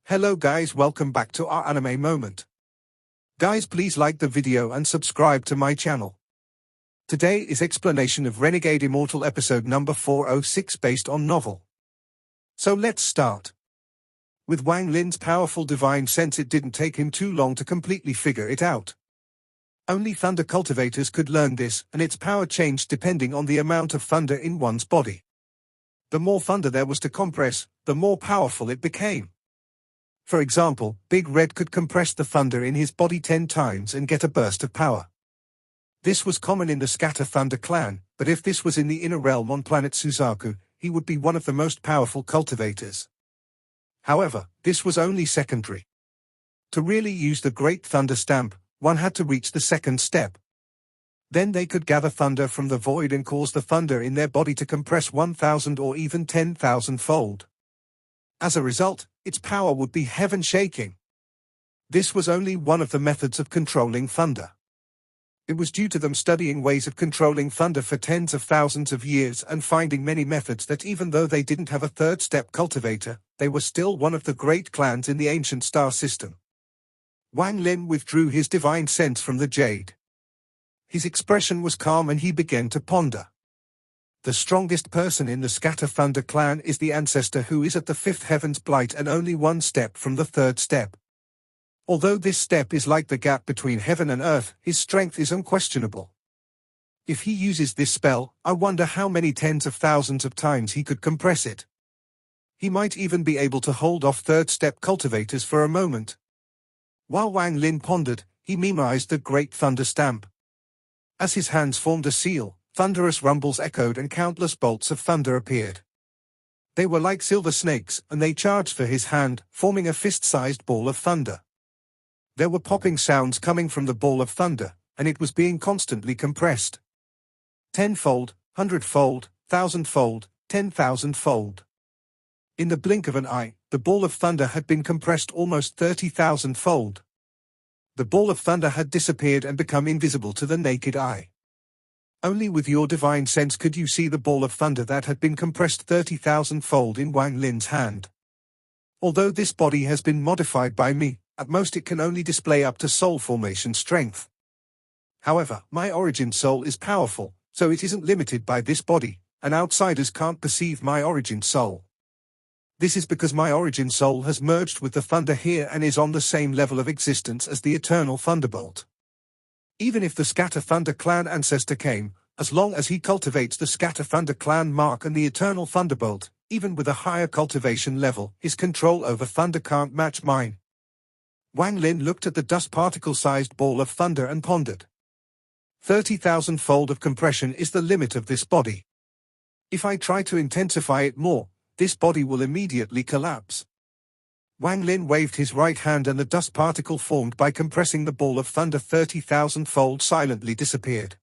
Hello guys, welcome back to our anime moment. Guys, please like the video and subscribe to my channel. Today is explanation of Renegade Immortal episode number 406 based on novel. So let's start. With Wang Lin's powerful divine sense, it didn't take him too long to completely figure it out. Only thunder cultivators could learn this, and its power changed depending on the amount of thunder in one's body. The more thunder there was to compress, the more powerful it became. For example, Big Red could compress the thunder in his body 10 times and get a burst of power. This was common in the Scatter Thunder clan, but if this was in the inner realm on planet Suzaku, he would be one of the most powerful cultivators. However, this was only secondary. To really use the Great Thunder Stamp, one had to reach the second step. Then they could gather thunder from the void and cause the thunder in their body to compress 1,000 or even 10,000-fold. As a result, its power would be heaven-shaking. This was only one of the methods of controlling thunder. It was due to them studying ways of controlling thunder for tens of thousands of years and finding many methods that even though they didn't have a third-step cultivator, they were still one of the great clans in the ancient star system. Wang Lin withdrew his divine sense from the jade. His expression was calm and he began to ponder. The strongest person in the Scatter Thunder clan is the ancestor who is at the fifth heaven's blight and only one step from the third step. Although this step is like the gap between heaven and earth, his strength is unquestionable. If he uses this spell, I wonder how many tens of thousands of times he could compress it. He might even be able to hold off third step cultivators for a moment. While Wang Lin pondered, he memorized the Great Thunder Stamp. As his hands formed a seal, thunderous rumbles echoed and countless bolts of thunder appeared. They were like silver snakes, and they charged for his hand, forming a fist-sized ball of thunder. There were popping sounds coming from the ball of thunder, and it was being constantly compressed. 10-fold, 100-fold, 1,000-fold, 10,000-fold. In the blink of an eye, the ball of thunder had been compressed almost 30,000-fold. The ball of thunder had disappeared and become invisible to the naked eye. Only with your divine sense could you see the ball of thunder that had been compressed 30,000-fold in Wang Lin's hand. Although this body has been modified by me, at most it can only display up to soul formation strength. However, my origin soul is powerful, so it isn't limited by this body, and outsiders can't perceive my origin soul. This is because my origin soul has merged with the thunder here and is on the same level of existence as the eternal thunderbolt. Even if the Scatter Thunder clan ancestor came, as long as he cultivates the Scatter Thunder clan mark and the eternal thunderbolt, even with a higher cultivation level, his control over thunder can't match mine. Wang Lin looked at the dust particle-sized ball of thunder and pondered. 30,000-fold of compression is the limit of this body. If I try to intensify it more, this body will immediately collapse. Wang Lin waved his right hand and the dust particle formed by compressing the ball of thunder 30,000-fold silently disappeared.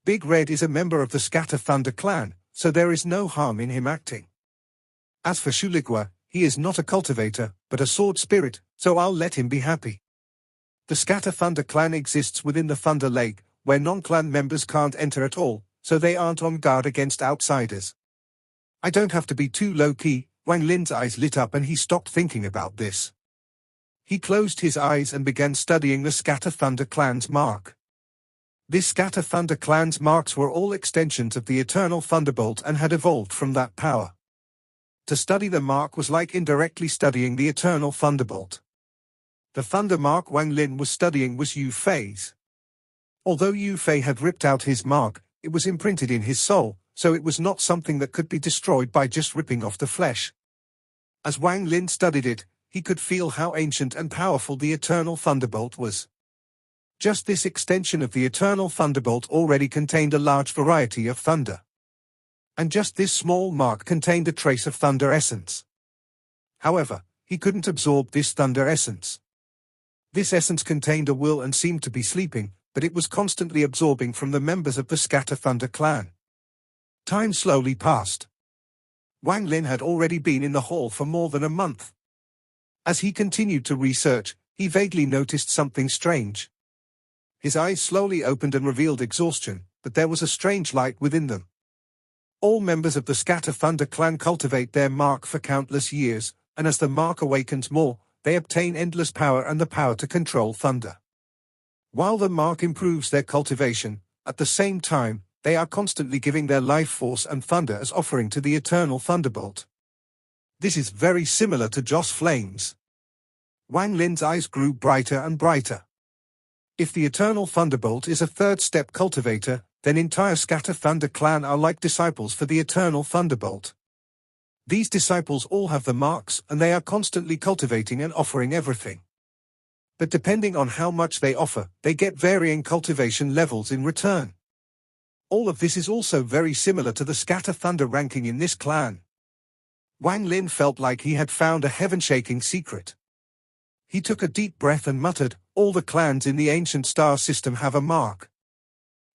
Big Red is a member of the Scatter Thunder clan, so there is no harm in him acting. As for Shuligua, he is not a cultivator, but a sword spirit, so I'll let him be happy. The Scatter Thunder clan exists within the Thunder Lake, where non-clan members can't enter at all, so they aren't on guard against outsiders. I don't have to be too low-key. Wang Lin's eyes lit up and he stopped thinking about this. He closed his eyes and began studying the Scatter Thunder clan's mark. This Scatter Thunder clan's marks were all extensions of the Eternal Thunderbolt and had evolved from that power. To study the mark was like indirectly studying the Eternal Thunderbolt. The thunder mark Wang Lin was studying was Yu Fei's. Although Yu Fei had ripped out his mark, it was imprinted in his soul, so it was not something that could be destroyed by just ripping off the flesh. As Wang Lin studied it, he could feel how ancient and powerful the Eternal Thunderbolt was. Just this extension of the Eternal Thunderbolt already contained a large variety of thunder. And just this small mark contained a trace of thunder essence. However, he couldn't absorb this thunder essence. This essence contained a will and seemed to be sleeping, but it was constantly absorbing from the members of the Scatter Thunder clan. Time slowly passed. Wang Lin had already been in the hall for more than a month. As he continued to research, he vaguely noticed something strange. His eyes slowly opened and revealed exhaustion, but there was a strange light within them. All members of the Scatter Thunder clan cultivate their mark for countless years, and as the mark awakens more, they obtain endless power and the power to control thunder. While the mark improves their cultivation, at the same time, they are constantly giving their life force and thunder as offering to the eternal thunderbolt. This is very similar to Joss Flame's. Wang Lin's eyes grew brighter and brighter. If the eternal thunderbolt is a third-step cultivator, then entire Scatter Thunder clan are like disciples for the eternal thunderbolt. These disciples all have the marks and they are constantly cultivating and offering everything. But depending on how much they offer, they get varying cultivation levels in return. All of this is also very similar to the Scatter Thunder ranking in this clan. Wang Lin felt like he had found a heaven-shaking secret. He took a deep breath and muttered, "All the clans in the ancient star system have a mark.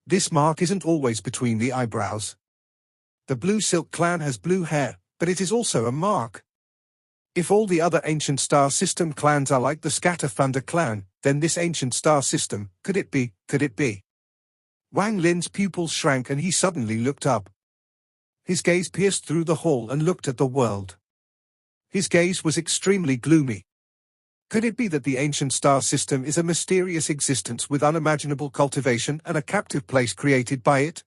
This mark isn't always between the eyebrows. The Blue Silk clan has blue hair, but it is also a mark. If all the other ancient star system clans are like the Scatter Thunder clan, then this ancient star system, could it be? Wang Lin's pupils shrank and he suddenly looked up. His gaze pierced through the hall and looked at the world. His gaze was extremely gloomy. Could it be that the ancient star system is a mysterious existence with unimaginable cultivation and a captive place created by it?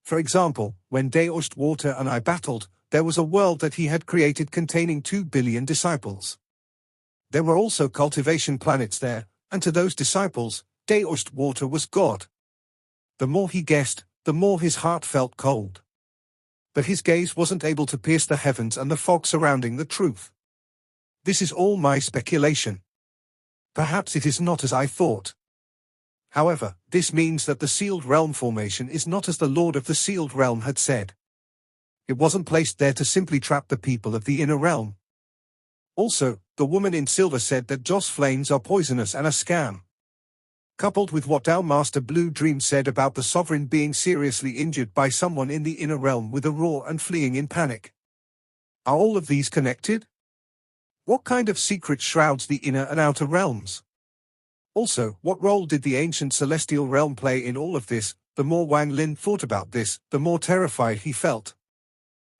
For example, when Daoist Water and I battled, there was a world that he had created containing 2 billion disciples. There were also cultivation planets there, and to those disciples, Daoist Water was God. The more he guessed, the more his heart felt cold. But his gaze wasn't able to pierce the heavens and the fog surrounding the truth. This is all my speculation. Perhaps it is not as I thought. However, this means that the Sealed Realm formation is not as the Lord of the Sealed Realm had said. It wasn't placed there to simply trap the people of the Inner Realm. Also, the woman in silver said that Joss Flames are poisonous and a scam. Coupled with what our Master Blue Dream said about the Sovereign being seriously injured by someone in the Inner Realm with a roar and fleeing in panic. Are all of these connected? What kind of secret shrouds the Inner and Outer Realms? Also, what role did the ancient Celestial Realm play in all of this? The more Wang Lin thought about this, the more terrified he felt.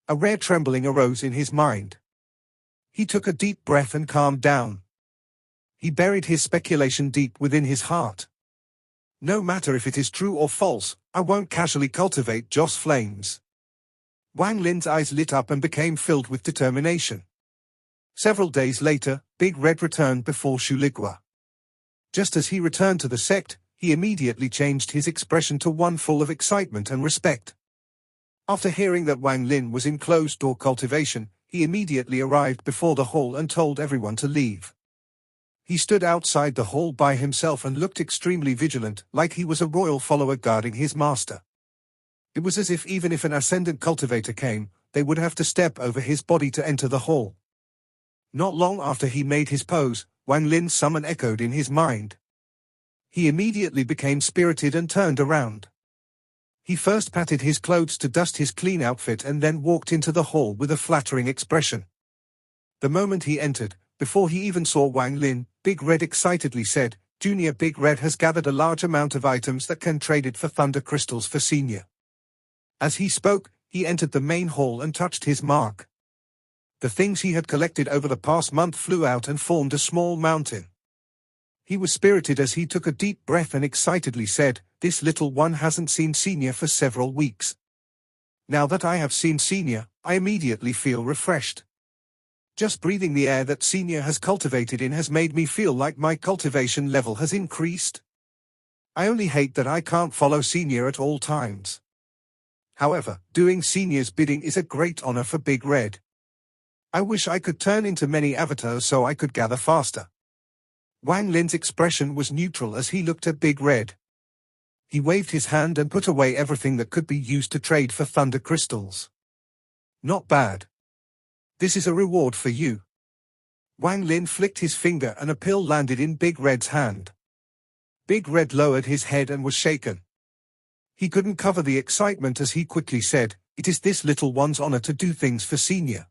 A rare trembling arose in his mind. He took a deep breath and calmed down. He buried his speculation deep within his heart. No matter if it is true or false, I won't casually cultivate Joss Flames. Wang Lin's eyes lit up and became filled with determination. Several days later, Big Red returned before Shuligua. Just as he returned to the sect, he immediately changed his expression to one full of excitement and respect. After hearing that Wang Lin was in closed-door cultivation, he immediately arrived before the hall and told everyone to leave. He stood outside the hall by himself and looked extremely vigilant, like he was a royal follower guarding his master. It was as if even if an ascendant cultivator came, they would have to step over his body to enter the hall. Not long after he made his pose, Wang Lin's summon echoed in his mind. He immediately became spirited and turned around. He first patted his clothes to dust his clean outfit and then walked into the hall with a flattering expression. The moment he entered, before he even saw Wang Lin, Big Red excitedly said, "Junior Big Red has gathered a large amount of items that can trade it for thunder crystals for Senior." As he spoke, he entered the main hall and touched his mark. The things he had collected over the past month flew out and formed a small mountain. He was spirited as he took a deep breath and excitedly said, "This little one hasn't seen Senior for several weeks. Now that I have seen Senior, I immediately feel refreshed. Just breathing the air that Senior has cultivated in has made me feel like my cultivation level has increased. I only hate that I can't follow Senior at all times. However, doing Senior's bidding is a great honor for Big Red. I wish I could turn into many avatars so I could gather faster." Wang Lin's expression was neutral as he looked at Big Red. He waved his hand and put away everything that could be used to trade for thunder crystals. "Not bad. This is a reward for you." Wang Lin flicked his finger and a pill landed in Big Red's hand. Big Red lowered his head and was shaken. He couldn't cover the excitement as he quickly said, "It is this little one's honor to do things for Senior.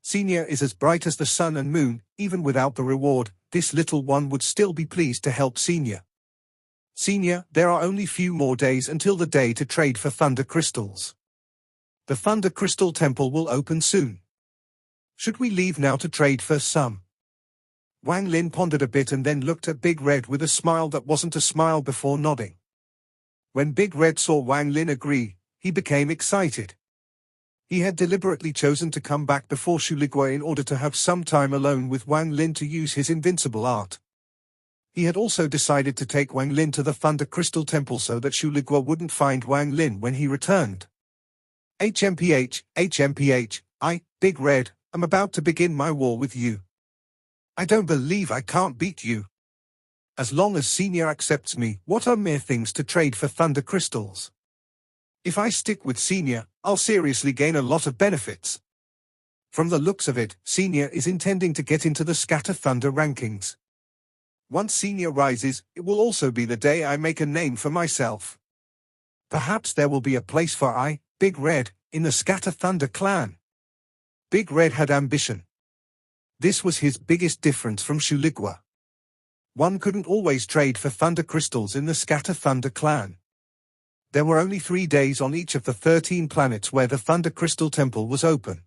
Senior is as bright as the sun and moon, even without the reward, this little one would still be pleased to help Senior. Senior, there are only few more days until the day to trade for thunder crystals. The Thunder Crystal Temple will open soon. Should we leave now to trade for some? Wang Lin pondered a bit and then looked at Big Red with a smile that wasn't a smile before nodding. When Big Red saw Wang Lin agree, he became excited. He had deliberately chosen to come back before Shuligua in order to have some time alone with Wang Lin to use his invincible art. He had also decided to take Wang Lin to the Thunder Crystal Temple so that Shuligua wouldn't find Wang Lin when he returned. HMPH, Big Red, I'm about to begin my war with you. I don't believe I can't beat you. As long as Senior accepts me, what are mere things to trade for Thunder Crystals? If I stick with Senior, I'll seriously gain a lot of benefits. From the looks of it, Senior is intending to get into the Scatter Thunder rankings. Once Senior rises, it will also be the day I make a name for myself. Perhaps there will be a place for Big Red, in the Scatter Thunder clan. Big Red had ambition. This was his biggest difference from Shuligua. One couldn't always trade for Thunder Crystals in the Scatter Thunder clan. There were only 3 days on each of the 13 planets where the Thunder Crystal Temple was open.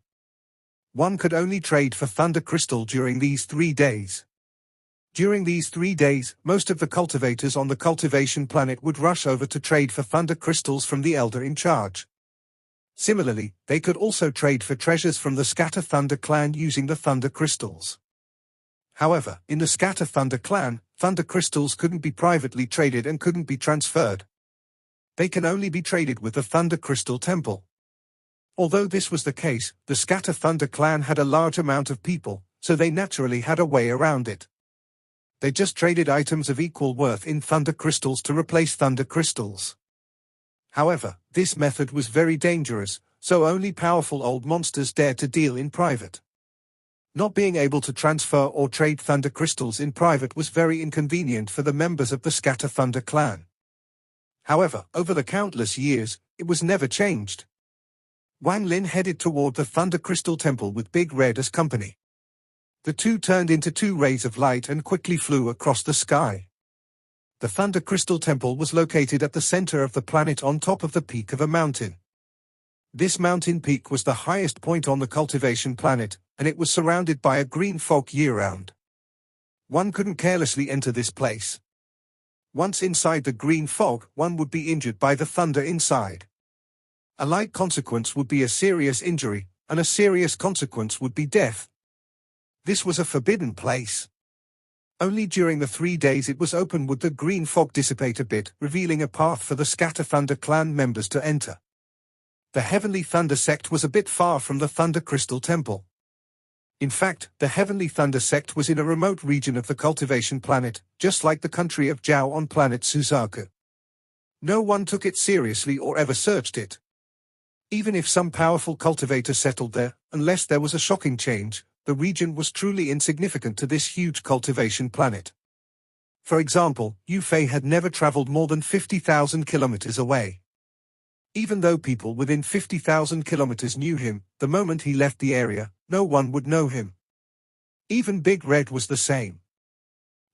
One could only trade for Thunder Crystal during these 3 days. During these 3 days, most of the cultivators on the cultivation planet would rush over to trade for Thunder Crystals from the Elder in charge. Similarly, they could also trade for treasures from the Scatter Thunder clan using the Thunder Crystals. However, in the Scatter Thunder clan, Thunder Crystals couldn't be privately traded and couldn't be transferred. They can only be traded with the Thunder Crystal Temple. Although this was the case, the Scatter Thunder clan had a large amount of people, so they naturally had a way around it. They just traded items of equal worth in Thunder Crystals to replace Thunder Crystals. However, this method was very dangerous, so only powerful old monsters dared to deal in private. Not being able to transfer or trade Thunder Crystals in private was very inconvenient for the members of the Scatter Thunder clan. However, over the countless years, it was never changed. Wang Lin headed toward the Thunder Crystal Temple with Big Red as company. The two turned into 2 rays of light and quickly flew across the sky. The Thunder Crystal Temple was located at the center of the planet on top of the peak of a mountain. This mountain peak was the highest point on the cultivation planet, and it was surrounded by a green fog year-round. One couldn't carelessly enter this place. Once inside the green fog, one would be injured by the thunder inside. A light consequence would be a serious injury, and a serious consequence would be death. This was a forbidden place. Only during the 3 days it was open would the green fog dissipate a bit, revealing a path for the Scatter Thunder clan members to enter. The Heavenly Thunder sect was a bit far from the Thunder Crystal Temple. In fact, the Heavenly Thunder sect was in a remote region of the cultivation planet, just like the country of Zhao on planet Suzaku. No one took it seriously or ever searched it. Even if some powerful cultivator settled there, unless there was a shocking change, the region was truly insignificant to this huge cultivation planet. For example, Yu Fei had never traveled more than 50,000 kilometers away. Even though people within 50,000 kilometers knew him, the moment he left the area, no one would know him. Even Big Red was the same.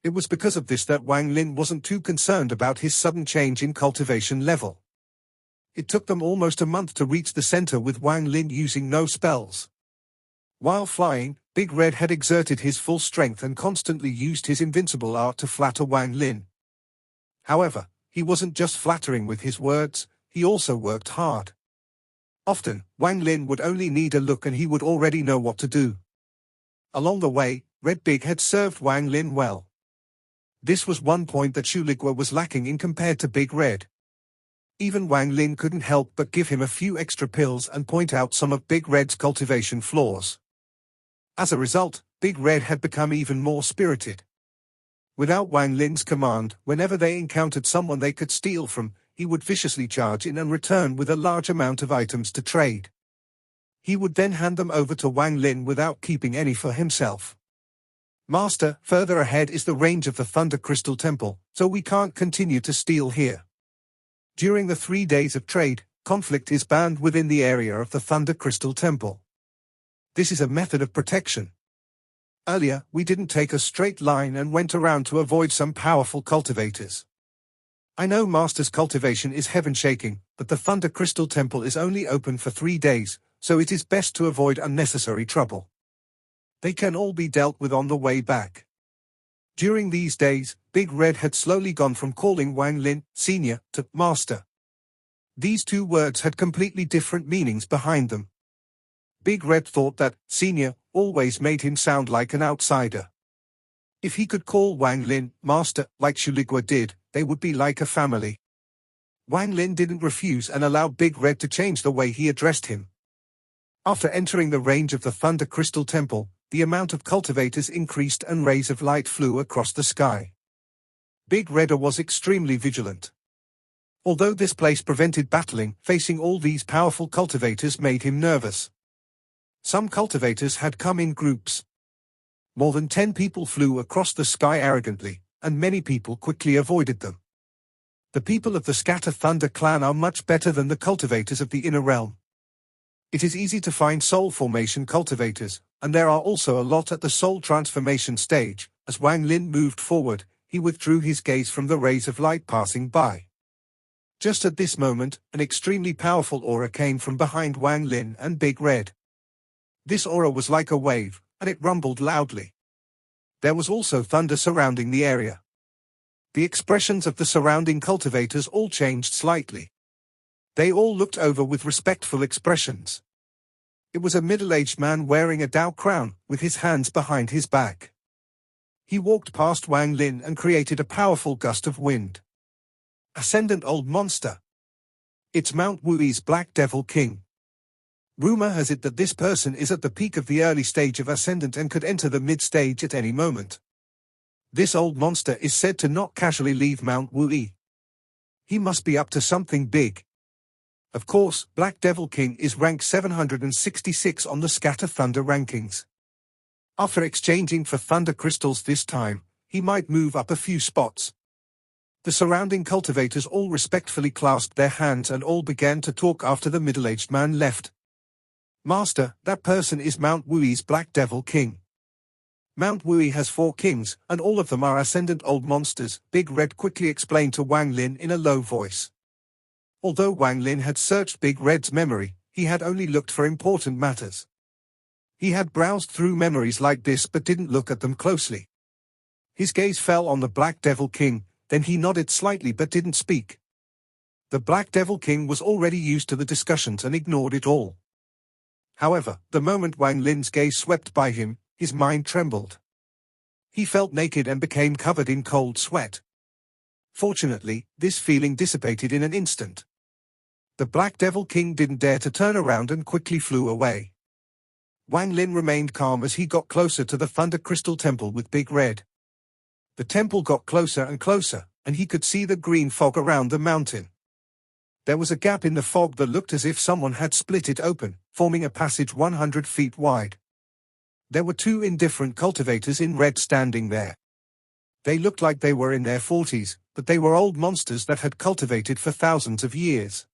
It was because of this that Wang Lin wasn't too concerned about his sudden change in cultivation level. It took them almost a month to reach the center with Wang Lin using no spells. While flying, Big Red had exerted his full strength and constantly used his invincible art to flatter Wang Lin. However, he wasn't just flattering with his words, he also worked hard. Often, Wang Lin would only need a look and he would already know what to do. Along the way, Red Big had served Wang Lin well. This was one point that Shuligua was lacking in compared to Big Red. Even Wang Lin couldn't help but give him a few extra pills and point out some of Big Red's cultivation flaws. As a result, Big Red had become even more spirited. Without Wang Lin's command, whenever they encountered someone they could steal from, he would viciously charge in and return with a large amount of items to trade. He would then hand them over to Wang Lin without keeping any for himself. Master, further ahead is the range of the Thunder Crystal Temple, so we can't continue to steal here. During the 3 days of trade, conflict is banned within the area of the Thunder Crystal Temple. This is a method of protection. Earlier, we didn't take a straight line and went around to avoid some powerful cultivators. I know Master's cultivation is heaven-shaking, but the Thunder Crystal Temple is only open for 3 days, so it is best to avoid unnecessary trouble. They can all be dealt with on the way back. During these days, Big Red had slowly gone from calling Wang Lin Senior to Master. These two words had completely different meanings behind them. Big Red thought that Senior always made him sound like an outsider. If he could call Wang Lin Master like Shuligua did, they would be like a family. Wang Lin didn't refuse and allowed Big Red to change the way he addressed him. After entering the range of the Thunder Crystal Temple, the amount of cultivators increased and rays of light flew across the sky. Big Red was extremely vigilant. Although this place prevented battling, facing all these powerful cultivators made him nervous. Some cultivators had come in groups. More than 10 people flew across the sky arrogantly, and many people quickly avoided them. The people of the Scatter Thunder clan are much better than the cultivators of the Inner Realm. It is easy to find soul formation cultivators, and there are also a lot at the soul transformation stage. As Wang Lin moved forward, he withdrew his gaze from the rays of light passing by. Just at this moment, an extremely powerful aura came from behind Wang Lin and Big Red. This aura was like a wave, and it rumbled loudly. There was also thunder surrounding the area. The expressions of the surrounding cultivators all changed slightly. They all looked over with respectful expressions. It was a middle-aged man wearing a Dao crown, with his hands behind his back. He walked past Wang Lin and created a powerful gust of wind. Ascendant Old Monster. It's Mount Wui's Black Devil King. Rumor has it that this person is at the peak of the early stage of Ascendant and could enter the mid-stage at any moment. This old monster is said to not casually leave Mount Wui. He must be up to something big. Of course, Black Devil King is ranked 766 on the Scatter Thunder rankings. After exchanging for Thunder Crystals this time, he might move up a few spots. The surrounding cultivators all respectfully clasped their hands and all began to talk after the middle-aged man left. Master, that person is Mount Wui's Black Devil King. Mount Wui has 4 kings, and all of them are Ascendant Old Monsters, Big Red quickly explained to Wang Lin in a low voice. Although Wang Lin had searched Big Red's memory, he had only looked for important matters. He had browsed through memories like this but didn't look at them closely. His gaze fell on the Black Devil King, then he nodded slightly but didn't speak. The Black Devil King was already used to the discussions and ignored it all. However, the moment Wang Lin's gaze swept by him, his mind trembled. He felt naked and became covered in cold sweat. Fortunately, this feeling dissipated in an instant. The Black Devil King didn't dare to turn around and quickly flew away. Wang Lin remained calm as he got closer to the Thunder Crystal Temple with Big Red. The temple got closer and closer, and he could see the green fog around the mountain. There was a gap in the fog that looked as if someone had split it open, forming a passage 100 feet wide. There were 2 indifferent cultivators in red standing there. They looked like they were in their 40s, but they were old monsters that had cultivated for thousands of years.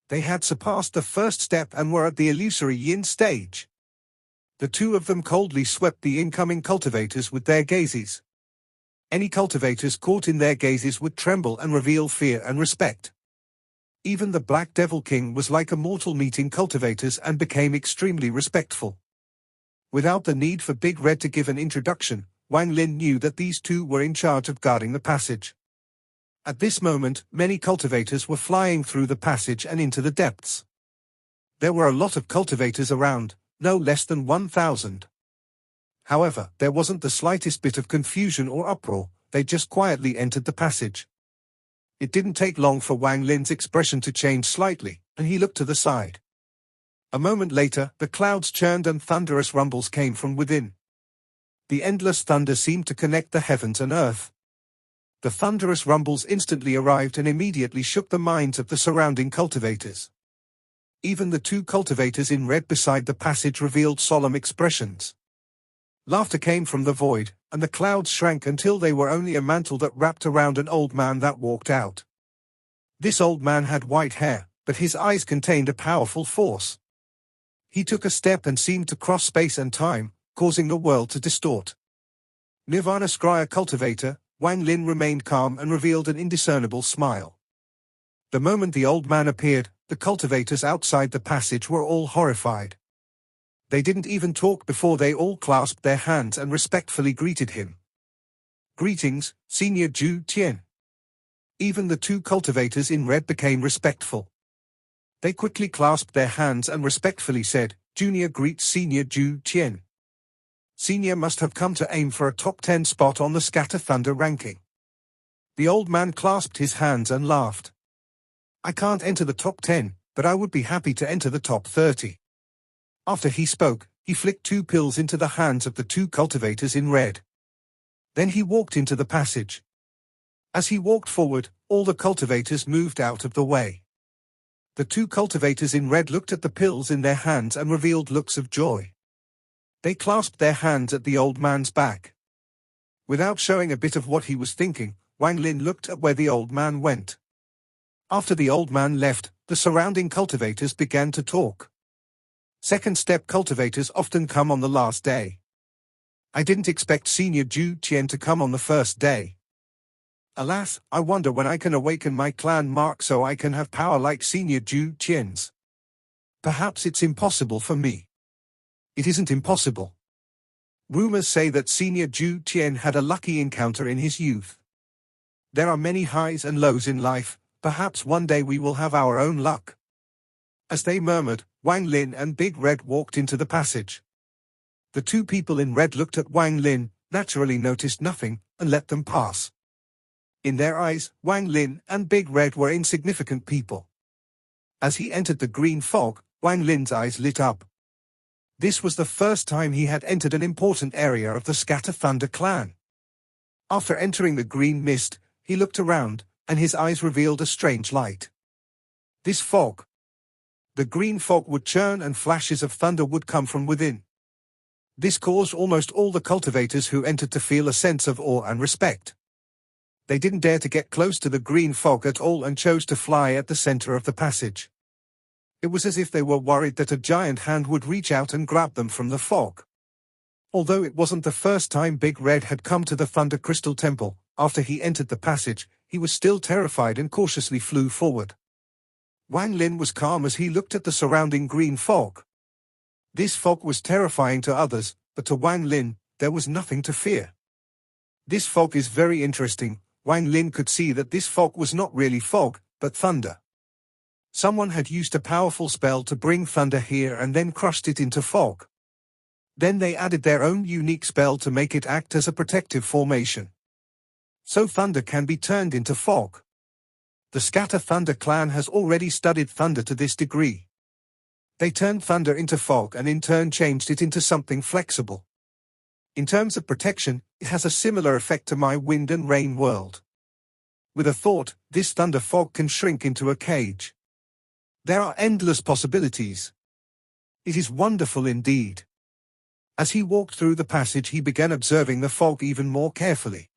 They had surpassed the first step and were at the illusory yin stage. The 2 of them coldly swept the incoming cultivators with their gazes. Any cultivators caught in their gazes would tremble and reveal fear and respect. Even the Black Devil King was like a mortal meeting cultivators and became extremely respectful. Without the need for Big Red to give an introduction, Wang Lin knew that these 2 were in charge of guarding the passage. At this moment, many cultivators were flying through the passage and into the depths. There were a lot of cultivators around, no less than 1,000. However, there wasn't the slightest bit of confusion or uproar, they just quietly entered the passage. It didn't take long for Wang Lin's expression to change slightly, and he looked to the side. A moment later, the clouds churned and thunderous rumbles came from within. The endless thunder seemed to connect the heavens and earth. The thunderous rumbles instantly arrived and immediately shook the minds of the surrounding cultivators. Even the 2 cultivators in red beside the passage revealed solemn expressions. Laughter came from the void, and the clouds shrank until they were only a mantle that wrapped around an old man that walked out. This old man had white hair, but his eyes contained a powerful force. He took a step and seemed to cross space and time, causing the world to distort. Nirvana Scryer cultivator, Wang Lin remained calm and revealed an indiscernible smile. The moment the old man appeared, the cultivators outside the passage were all horrified. They didn't even talk before they all clasped their hands and respectfully greeted him. Greetings, Senior Zhu Tian. Even the two cultivators in red became respectful. They quickly clasped their hands and respectfully said, Junior greets Senior Zhu Tian. Senior must have come to aim for a top 10 spot on the Scatter Thunder ranking. The old man clasped his hands and laughed. I can't enter the top 10, but I would be happy to enter the top 30. After he spoke, he flicked 2 pills into the hands of the 2 cultivators in red. Then he walked into the passage. As he walked forward, all the cultivators moved out of the way. The 2 cultivators in red looked at the pills in their hands and revealed looks of joy. They clasped their hands at the old man's back. Without showing a bit of what he was thinking, Wang Lin looked at where the old man went. After the old man left, the surrounding cultivators began to talk. Second step cultivators often come on the last day. I didn't expect Senior Zhu Tian to come on the first day. Alas, I wonder when I can awaken my clan mark so I can have power like Senior Zhu Tian's. Perhaps it's impossible for me. It isn't impossible. Rumors say that Senior Zhu Tian had a lucky encounter in his youth. There are many highs and lows in life, perhaps one day we will have our own luck. As they murmured, Wang Lin and Big Red walked into the passage. The 2 people in red looked at Wang Lin, naturally noticed nothing, and let them pass. In their eyes, Wang Lin and Big Red were insignificant people. As he entered the green fog, Wang Lin's eyes lit up. This was the first time he had entered an important area of the Scatter Thunder clan. After entering the green mist, he looked around, and his eyes revealed a strange light. This fog. The green fog would churn and flashes of thunder would come from within. This caused almost all the cultivators who entered to feel a sense of awe and respect. They didn't dare to get close to the green fog at all and chose to fly at the center of the passage. It was as if they were worried that a giant hand would reach out and grab them from the fog. Although it wasn't the first time Big Red had come to the Thunder Crystal Temple, after he entered the passage, he was still terrified and cautiously flew forward. Wang Lin was calm as he looked at the surrounding green fog. This fog was terrifying to others, but to Wang Lin, there was nothing to fear. This fog is very interesting. Wang Lin could see that this fog was not really fog, but thunder. Someone had used a powerful spell to bring thunder here and then crushed it into fog. Then they added their own unique spell to make it act as a protective formation. So thunder can be turned into fog. The Scatter Thunder clan has already studied thunder to this degree. They turned thunder into fog and in turn changed it into something flexible. In terms of protection, it has a similar effect to my wind and rain world. With a thought, this thunder fog can shrink into a cage. There are endless possibilities. It is wonderful indeed. As he walked through the passage, he began observing the fog even more carefully.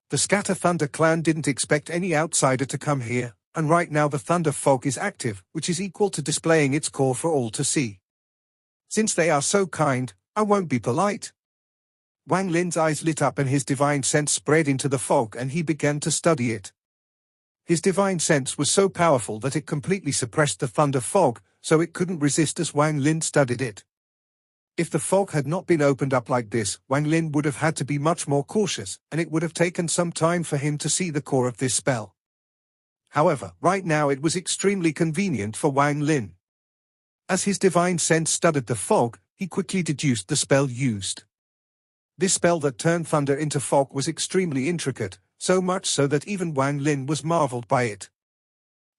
The Scatter Thunder clan didn't expect any outsider to come here, and right now the thunder fog is active, which is equal to displaying its core for all to see. Since they are so kind, I won't be polite. Wang Lin's eyes lit up and his divine sense spread into the fog and he began to study it. His divine sense was so powerful that it completely suppressed the thunder fog, so it couldn't resist as Wang Lin studied it. If the fog had not been opened up like this, Wang Lin would have had to be much more cautious, and it would have taken some time for him to see the core of this spell. However, right now it was extremely convenient for Wang Lin. As his divine sense studied the fog, he quickly deduced the spell used. This spell that turned thunder into fog was extremely intricate, so much so that even Wang Lin was marveled by it.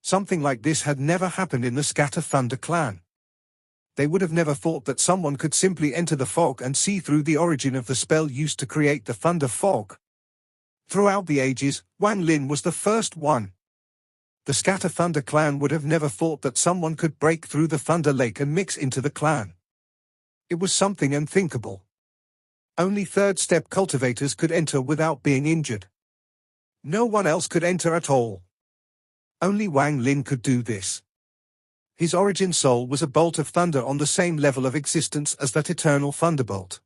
Something like this had never happened in the Scatter Thunder clan. They would have never thought that someone could simply enter the fog and see through the origin of the spell used to create the thunder fog. Throughout the ages, Wang Lin was the first one. The Scatter Thunder clan would have never thought that someone could break through the Thunder Lake and mix into the clan. It was something unthinkable. Only third-step cultivators could enter without being injured. No one else could enter at all. Only Wang Lin could do this. His origin soul was a bolt of thunder on the same level of existence as that eternal thunderbolt.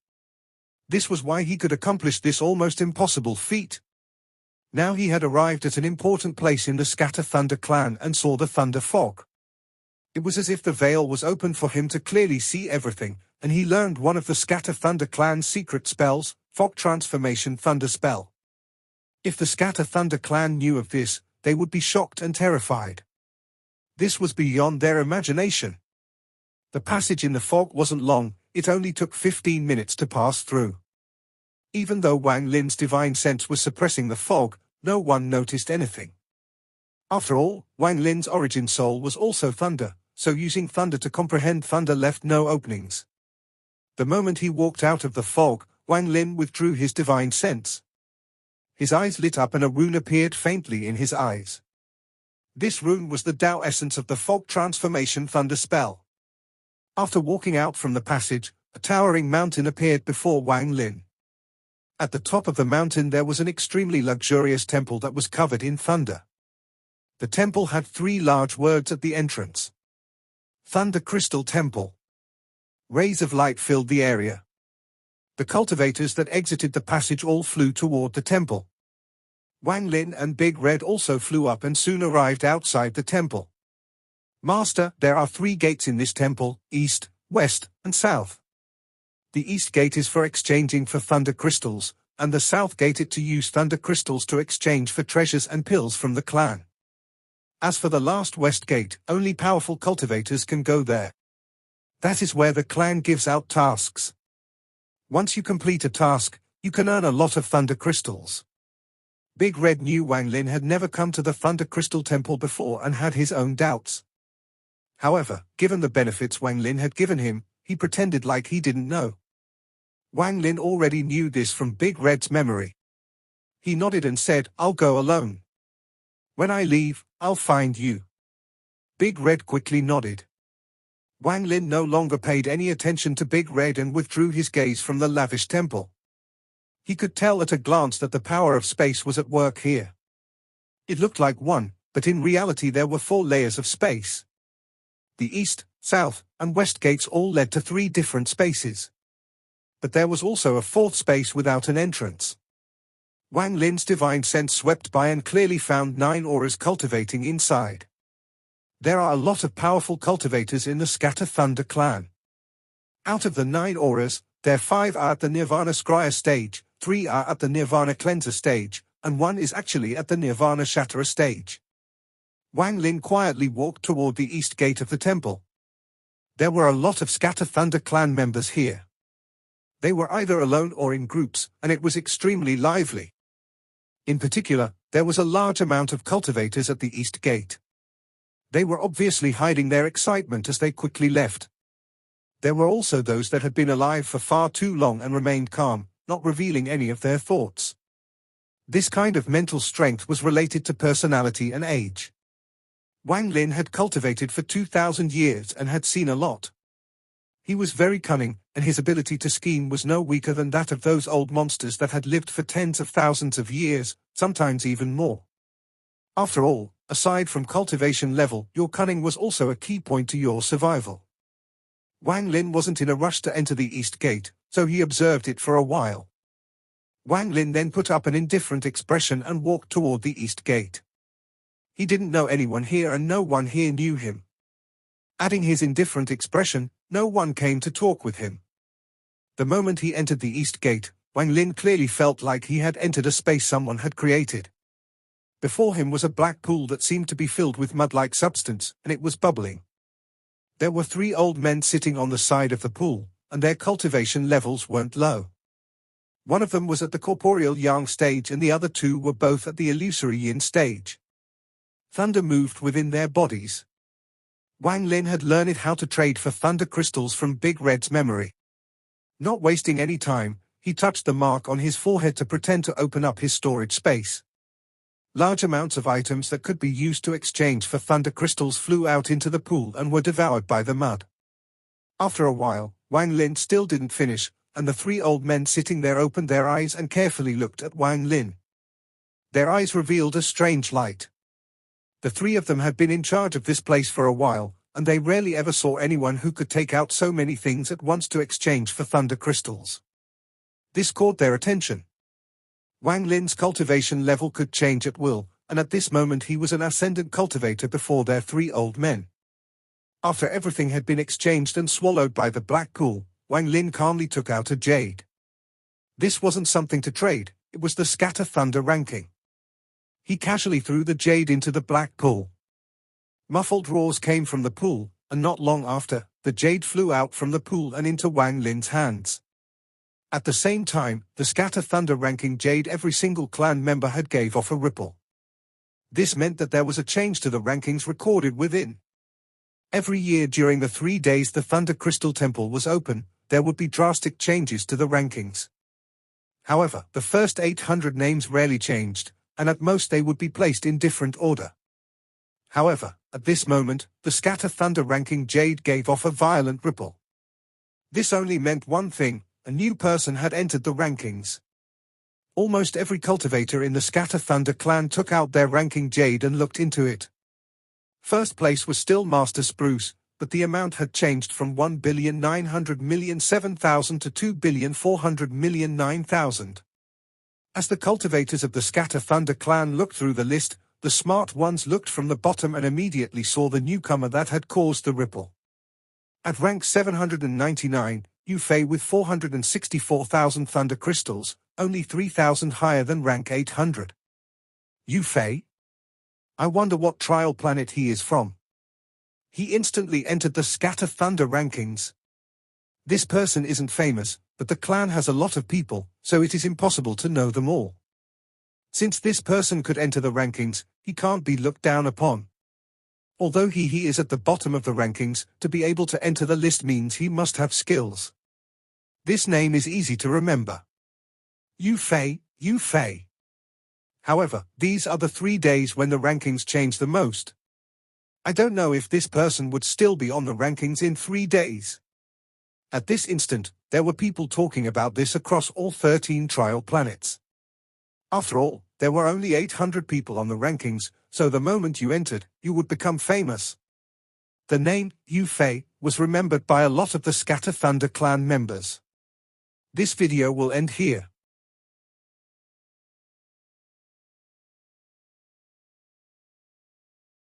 This was why he could accomplish this almost impossible feat. Now he had arrived at an important place in the Scatter Thunder clan and saw the thunder fog. It was as if the veil was opened for him to clearly see everything, and he learned one of the Scatter Thunder clan's secret spells, Fog Transformation Thunder Spell. If the Scatter Thunder clan knew of this, they would be shocked and terrified. This was beyond their imagination. The passage in the fog wasn't long, it only took 15 minutes to pass through. Even though Wang Lin's divine sense was suppressing the fog, no one noticed anything. After all, Wang Lin's origin soul was also thunder, so using thunder to comprehend thunder left no openings. The moment he walked out of the fog, Wang Lin withdrew his divine sense. His eyes lit up and a rune appeared faintly in his eyes. This rune was the Tao essence of the Fog Transformation Thunder spell. After walking out from the passage, a towering mountain appeared before Wang Lin. At the top of the mountain there was an extremely luxurious temple that was covered in thunder. The temple had 3 large words at the entrance. Thunder Crystal Temple. Rays of light filled the area. The cultivators that exited the passage all flew toward the temple. Wang Lin and Big Red also flew up and soon arrived outside the temple. Master, there are 3 gates in this temple, east, west, and south. The east gate is for exchanging for thunder crystals, and the south gate is to use thunder crystals to exchange for treasures and pills from the clan. As for the last west gate, only powerful cultivators can go there. That is where the clan gives out tasks. Once you complete a task, you can earn a lot of thunder crystals. Big Red knew Wang Lin had never come to the Thunder Crystal Temple before and had his own doubts. However, given the benefits Wang Lin had given him, he pretended like he didn't know. Wang Lin already knew this from Big Red's memory. He nodded and said, "I'll go alone. When I leave, I'll find you." Big Red quickly nodded. Wang Lin no longer paid any attention to Big Red and withdrew his gaze from the lavish temple. He could tell at a glance that the power of space was at work here. It looked like one, but in reality there were 4 layers of space. The east, south, and west gates all led to 3 different spaces. But there was also a 4th space without an entrance. Wang Lin's divine sense swept by and clearly found 9 auras cultivating inside. There are a lot of powerful cultivators in the Scatter Thunder clan. Out of the 9 auras, there 5 are at the Nirvana Scryer stage, 3 are at the Nirvana Cleanser stage, and 1 is actually at the Nirvana Shatterer stage. Wang Lin quietly walked toward the east gate of the temple. There were a lot of Scatter Thunder clan members here. They were either alone or in groups, and it was extremely lively. In particular, there was a large amount of cultivators at the east gate. They were obviously hiding their excitement as they quickly left. There were also those that had been alive for far too long and remained calm, not revealing any of their thoughts. This kind of mental strength was related to personality and age. Wang Lin had cultivated for 2,000 years and had seen a lot. He was very cunning, and his ability to scheme was no weaker than that of those old monsters that had lived for tens of thousands of years, sometimes even more. After all, aside from cultivation level, your cunning was also a key point to your survival. Wang Lin wasn't in a rush to enter the east gate, so he observed it for a while. Wang Lin then put up an indifferent expression and walked toward the east gate. He didn't know anyone here and no one here knew him. Adding his indifferent expression, no one came to talk with him. The moment he entered the east gate, Wang Lin clearly felt like he had entered a space someone had created. Before him was a black pool that seemed to be filled with mud-like substance, and it was bubbling. There were 3 old men sitting on the side of the pool, and their cultivation levels weren't low. One of them was at the corporeal yang stage and the other 2 were both at the illusory yin stage. Thunder moved within their bodies. Wang Lin had learned how to trade for thunder crystals from Big Red's memory. Not wasting any time, he touched the mark on his forehead to pretend to open up his storage space. Large amounts of items that could be used to exchange for thunder crystals flew out into the pool and were devoured by the mud. After a while, Wang Lin still didn't finish, and the 3 old men sitting there opened their eyes and carefully looked at Wang Lin. Their eyes revealed a strange light. The 3 of them had been in charge of this place for a while, and they rarely ever saw anyone who could take out so many things at once to exchange for thunder crystals. This caught their attention. Wang Lin's cultivation level could change at will, and at this moment he was an ascendant cultivator before their 3 old men. After everything had been exchanged and swallowed by the black pool, Wang Lin calmly took out a jade. This wasn't something to trade, it was the Scatter Thunder ranking. He casually threw the jade into the black pool. Muffled roars came from the pool, and not long after, the jade flew out from the pool and into Wang Lin's hands. At the same time, the Scatter Thunder ranking jade every single clan member had gave off a ripple. This meant that there was a change to the rankings recorded within. Every year during the 3 days the Thunder Crystal Temple was open, there would be drastic changes to the rankings. However, the first 800 names rarely changed, and at most they would be placed in different order. However, at this moment, the Scatter Thunder ranking jade gave off a violent ripple. This only meant one thing: a new person had entered the rankings. Almost every cultivator in the Scatter Thunder clan took out their ranking jade and looked into it. First place was still Master Spruce, but the amount had changed from 1,900,007,000 to 2,400,009,000. As the cultivators of the Scatter Thunder clan looked through the list, the smart ones looked from the bottom and immediately saw the newcomer that had caused the ripple. At rank 799, Yu Fei with 464,000 Thunder Crystals, only 3,000 higher than rank 800. Yu Fei? I wonder what trial planet he is from. He instantly entered the Scatter Thunder rankings. This person isn't famous, but the clan has a lot of people, so it is impossible to know them all. Since this person could enter the rankings, he can't be looked down upon. Although he is at the bottom of the rankings, to be able to enter the list means he must have skills. This name is easy to remember. Yu Fei, Yu Fei. However, these are the 3 days when the rankings change the most. I don't know if this person would still be on the rankings in 3 days. At this instant, there were people talking about this across all 13 trial planets. After all, there were only 800 people on the rankings, so the moment you entered, you would become famous. The name, Yu Fei, was remembered by a lot of the Scatter Thunder clan members. This video will end here.